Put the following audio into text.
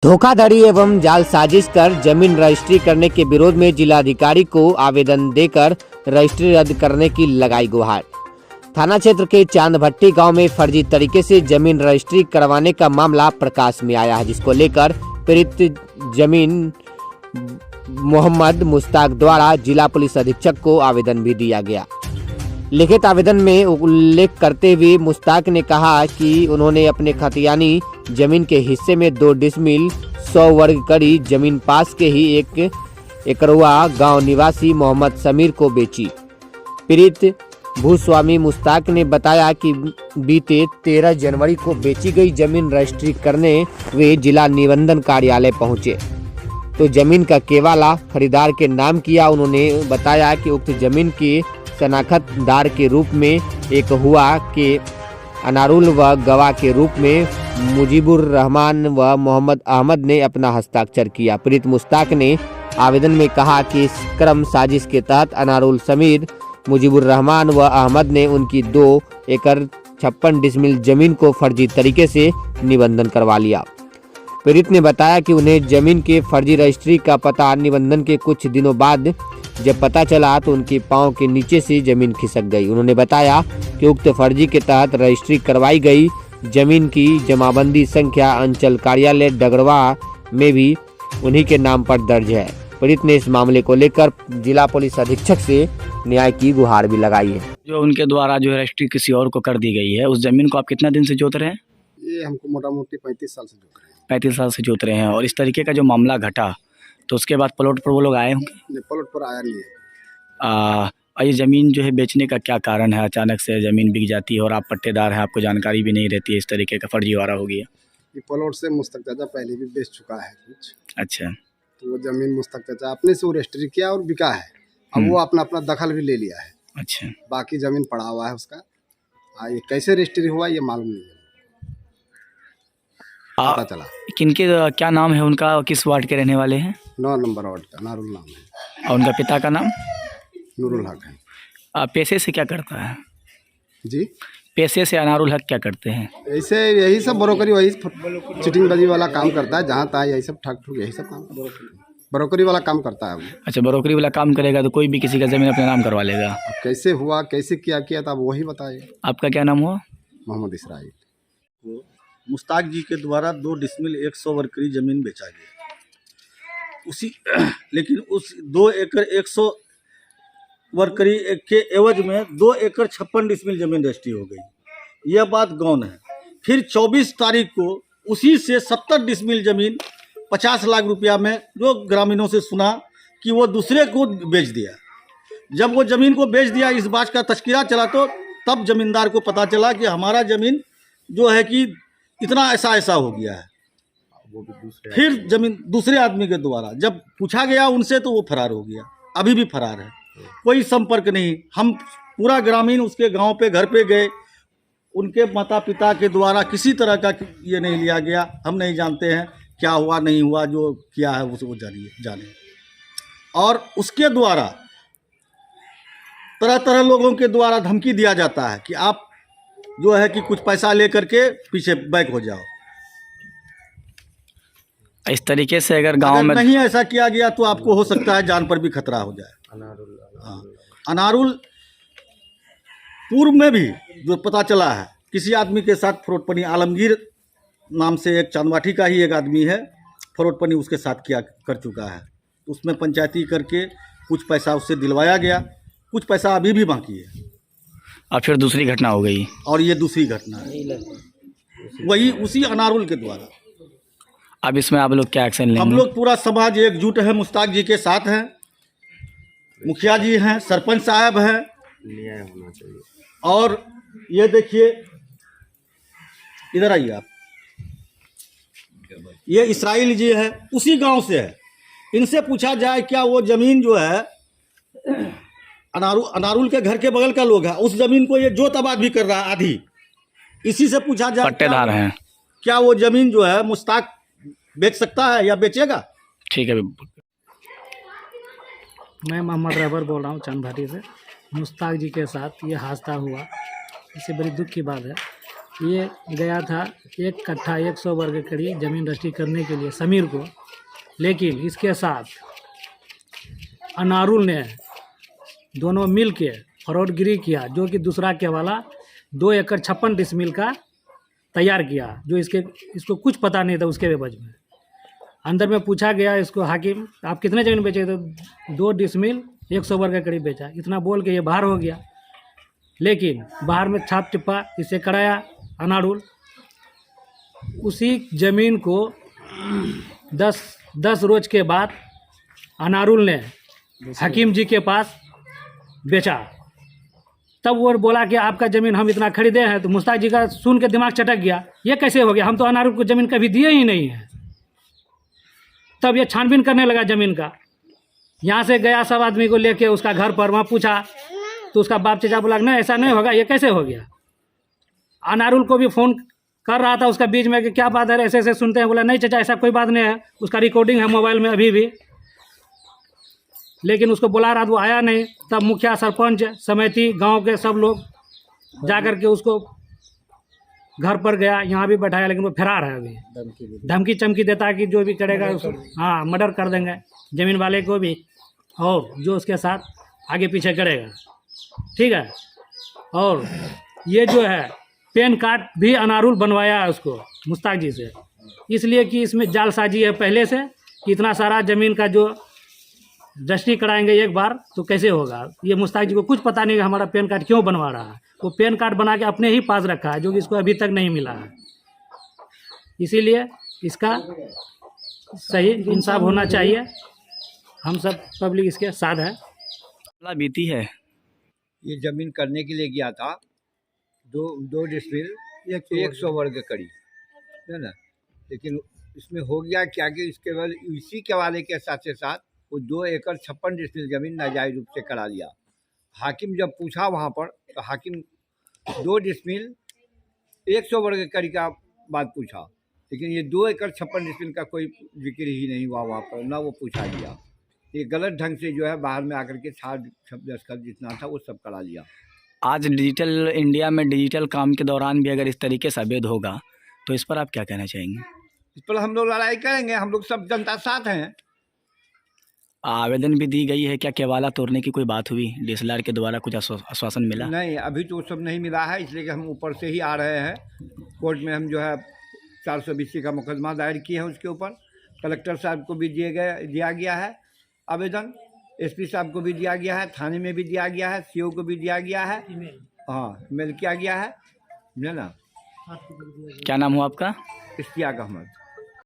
धोखाधड़ी एवं जालसाजी कर जमीन रजिस्ट्री करने के विरोध में जिलाधिकारी को आवेदन देकर रजिस्ट्री रद्द करने की लगाई गुहार। थाना क्षेत्र के चांदभट्टी गांव में फर्जी तरीके से जमीन रजिस्ट्री करवाने का मामला प्रकाश में आया है, जिसको लेकर पीड़ित जमीन मोहम्मद मुश्ताक द्वारा जिला पुलिस अधीक्षक को आवेदन भी दिया गया। लिखित आवेदन में उल्लेख करते हुए मुश्ताक ने कहा कि उन्होंने अपने खतियानी जमीन के हिस्से में 2 डिसमिल 100 वर्ग करी जमीन पास के ही एक एकरवा गांव निवासी मोहम्मद समीर को बेची। पीड़ित भूस्वामी मुश्ताक ने बताया कि बीते 13 जनवरी को बेची गई जमीन रजिस्ट्री करने वे जिला निबंधन कार्यालय पहुंचे तो जमीन का केवाला खरीदार के नाम किया। उन्होंने बताया कि उक्त जमीन के शनाख्तदार के रूप में एक हुआ के अनारुल व गवाह के रूप में मुजीबुर रहमान व मोहम्मद अहमद ने अपना हस्ताक्षर किया। पीड़ित मुश्ताक ने आवेदन में कहा कि इस क्रम साजिश के तहत अनारुल समीर, मुजीबुर रहमान व अहमद ने उनकी 2 एकड़ 56 डिसमिल जमीन को फर्जी तरीके से निबंधन करवा लिया। पीड़ित ने बताया कि उन्हें जमीन के फर्जी रजिस्ट्री का पता निबंधन के कुछ दिनों बाद जब पता चला तो उनके पांव के नीचे से जमीन खिसक गई। उन्होंने बताया कि उक्त फर्जी के तहत रजिस्ट्री करवाई गई जमीन की जमाबंदी संख्या अंचल कार्यालय डगरवा में भी उन्हीं के नाम पर दर्ज है। पीड़ित ने इस मामले को लेकर जिला पुलिस अधीक्षक से न्याय की गुहार भी लगाई है। जो उनके द्वारा जो रजिस्ट्री किसी और को कर दी गई है, उस जमीन को आप कितना दिन से जोत रहे हैं? ये हमको मोटा मोटी 35 साल से जोत रहे हैं। 35 साल से जोत रहे हैं। और इस तरीके का जो मामला घटा तो उसके बाद प्लॉट पर वो लोग आए होंगे? प्लॉट पर आया नहीं है। और ये ज़मीन जो है बेचने का क्या कारण है? अचानक से ज़मीन बिक जाती है और आप पट्टेदार हैं, आपको जानकारी भी नहीं रहती है, इस तरीके का फर्जीवाड़ा हो गया। ये प्लॉट से मुश्ताक चाचा पहले भी बेच चुका है कुछ। अच्छा, तो वो जमीन मुश्ताक चाचा अपने से वो रजिस्ट्री किया और बिका है। अब वो अपना अपना दखल भी ले लिया है। अच्छा। बाकी जमीन पड़ा हुआ है उसका। ये कैसे रजिस्ट्री हुआ ये मालूम नहीं है, पता चला। किनके क्या नाम है उनका? किस वार्ड के रहने वाले हैं? 9 नंबर वार्ड का नारुल नाम है। और उनका पिता का नाम? नूरुल हक है। पैसे से क्या करता है जी? पैसे से अनारुल हक क्या करते हैं? ऐसे यही सब ब्रोकरी, वही चिटिंग बाजी वाला काम करता है। जहाँ तहाँ यही सब ठग ठुक यही सब काम, ब्रोकरी वाला काम करता है वो। अच्छा, ब्रोकरी वाला काम करेगा तो कोई भी किसी का ज़मीन अपने नाम करवा लेगा। अब कैसे हुआ, कैसे किया था, वही बताइए। आपका क्या नाम हुआ? मोहम्मद इसराइल। मुश्ताक जी के द्वारा 2 डिसमिल 100 वर्ग की ज़मीन बेचा गया उसी लेकिन उस 2 एकड़ 100 वर्ग के एवज में 2 एकड़ 56 डिसमिल ज़मीन रजिस्ट्री हो गई। यह बात गौन है। फिर 24 तारीख को उसी से 70 डिसमिल ज़मीन 50 लाख रुपया में जो ग्रामीणों से सुना कि वो दूसरे को बेच दिया। जब वो ज़मीन को बेच दिया, इस बात का तस्करा चला तो तब ज़मींदार को पता चला कि हमारा ज़मीन जो है कि इतना ऐसा हो गया है। फिर जमीन दूसरे आदमी के द्वारा जब पूछा गया उनसे तो वो फरार हो गया, अभी भी फरार है, कोई संपर्क नहीं। हम पूरा ग्रामीण उसके गांव पे घर पे गए, उनके माता पिता के द्वारा किसी तरह का ये नहीं लिया गया। हम नहीं जानते हैं क्या हुआ नहीं हुआ, जो किया है वो जाने। और उसके द्वारा तरह तरह लोगों के द्वारा धमकी दिया जाता है कि आप जो है कि कुछ पैसा लेकर के पीछे बैक हो जाओ। इस तरीके से अगर गांव में नहीं ऐसा किया गया तो आपको हो सकता है जान पर भी खतरा हो जाए। अनारुल पूर्व में भी जो पता चला है किसी आदमी के साथ फ्रॉडपनी, आलमगीर नाम से एक चांदवाटी का ही एक आदमी है, फ्रॉडपनी उसके साथ कर चुका है। उसमें पंचायती करके कुछ पैसा उससे दिलवाया गया, कुछ पैसा अभी भी बाकी है। और फिर दूसरी घटना हो गई। और ये दूसरी घटना है, वही उसी अनारुल के द्वारा। अब इसमें आप लोग क्या एक्शन लेंगे? हम लोग पूरा समाज एकजुट है, मुश्ताक जी के साथ हैं। मुखिया जी हैं, सरपंच साहब हैं, न्याय होना चाहिए। और ये देखिए, इधर आइए आप, ये इसराइल जी है, उसी गांव से है। इनसे पूछा जाए क्या वो जमीन जो है अनारुल के घर के बगल का लोग है, उस जमीन को ये जोत आबाद भी कर रहा है आधी। इसी से पूछा जाए पट्टेदार हैं, क्या वो जमीन जो है मुश्ताक बेच सकता है या बेचेगा? ठीक है। मैं मोहम्मद रबर बोल रहा हूँ चांदभाटी से। मुश्ताक जी के साथ ये हादसा हुआ, इससे बड़ी दुख की बात है। ये गया था 1 कट्ठा 100 वर्ग करीब जमीन रजिस्ट्री करने के लिए समीर को, लेकिन इसके साथ अनारुल ने दोनों मिल के फरौडगिरी किया, जो कि दूसरा के वाला 2 एकड़ 56 डिसमिल का तैयार किया, जो इसको कुछ पता नहीं था उसके एवज में। अंदर में पूछा गया इसको, हाकिम आप कितने ज़मीन बेचे? तो 2 डिसमिल 100 वर्ग के करीब बेचा। इतना बोल के ये बाहर हो गया, लेकिन बाहर में छाप टिप्पा इसे कराया अनारुल। उसी ज़मीन को 10 रोज के बाद अनारुल ने हकीम जी के पास बेचा। तब वो बोला कि आपका ज़मीन हम इतना खरीदे हैं, तो मुश्ताक जी का सुन के दिमाग चटक गया, ये कैसे हो गया, हम तो अनारुल को ज़मीन कभी दिए ही नहीं है। तब ये छानबीन करने लगा ज़मीन का। यहाँ से गया सब आदमी को लेके उसका घर पर, वहाँ पूछा तो उसका बाप चचा बोला नहीं ऐसा नहीं होगा, ये कैसे हो गया। अनारुल को भी फ़ोन कर रहा था उसका बीच में कि क्या बात है, ऐसे ऐसे सुनते हैं। बोला नहीं चचा ऐसा कोई बात नहीं है, उसका रिकॉर्डिंग है मोबाइल में अभी भी। लेकिन उसको बुला रहा था, वो आया नहीं। तब मुखिया, सरपंच, समिति, गांव के सब लोग जा कर के उसको घर पर गया, यहाँ भी बैठाया, लेकिन वो फरार है अभी। धमकी चमकी देता है कि जो भी करेगा उसको हाँ मर्डर कर देंगे, ज़मीन वाले को भी और जो उसके साथ आगे पीछे करेगा, ठीक है। और ये जो है पैन कार्ड भी अनारुल बनवाया है उसको मुश्ताक जी से, इसलिए कि इसमें जालसाजी है पहले से कि इतना सारा ज़मीन का जो रजिस्ट्री कराएंगे एक बार तो कैसे होगा। ये मुश्ताक जी को कुछ पता नहीं कि हमारा पैन कार्ड क्यों बनवा रहा है। वो पैन कार्ड बना के अपने ही पास रखा है, जो कि इसको अभी तक नहीं मिला है। इसीलिए इसका सही इंसाफ होना चाहिए। हम सब पब्लिक इसके साथ है। बीती है ये जमीन करने के लिए गया था, दो डिसमिल 100 वर्ग करीब, है ना। लेकिन इसमें हो गया क्या कि इसके बाद इसी के वाले के साथ साथ वो 2 एकड़ 56 डिसमिल जमीन नाजायज रूप से करा लिया। हाकिम जब पूछा वहाँ पर, तो हाकिम 2 डिसमिल 100 वर्ग करीब का बात पूछा, लेकिन ये 2 एकड़ 56 डिसमिल का कोई जिक्र ही नहीं हुआ वहाँ पर, ना वो पूछा गया। ये गलत ढंग से जो है बाहर में आकर के दस्तखत जितना था वो सब करा लिया। आज डिजिटल इंडिया में डिजिटल काम के दौरान भी अगर इस तरीके से अवैध होगा तो इस पर आप क्या कहना चाहेंगे? इस पर हम लोग लड़ाई करेंगे, हम लोग सब जनता साथ हैं। आवेदन भी दी गई है, क्या केवाला तोड़ने की कोई बात हुई? डीएसएलआर के द्वारा कुछ आश्वासन मिला? नहीं, अभी तो वो सब नहीं मिला है, इसलिए कि हम ऊपर से ही आ रहे हैं। कोर्ट में हम जो है 420 का मुकदमा दायर किए हैं उसके ऊपर। कलेक्टर साहब को भी दिया गया है आवेदन, एसपी साहब को भी दिया गया है, थाने में भी दिया गया है, सीओ को भी दिया गया है, हाँ मेल किया गया है ना। क्या नाम हुआ आपका? इश्तियाक अहमद।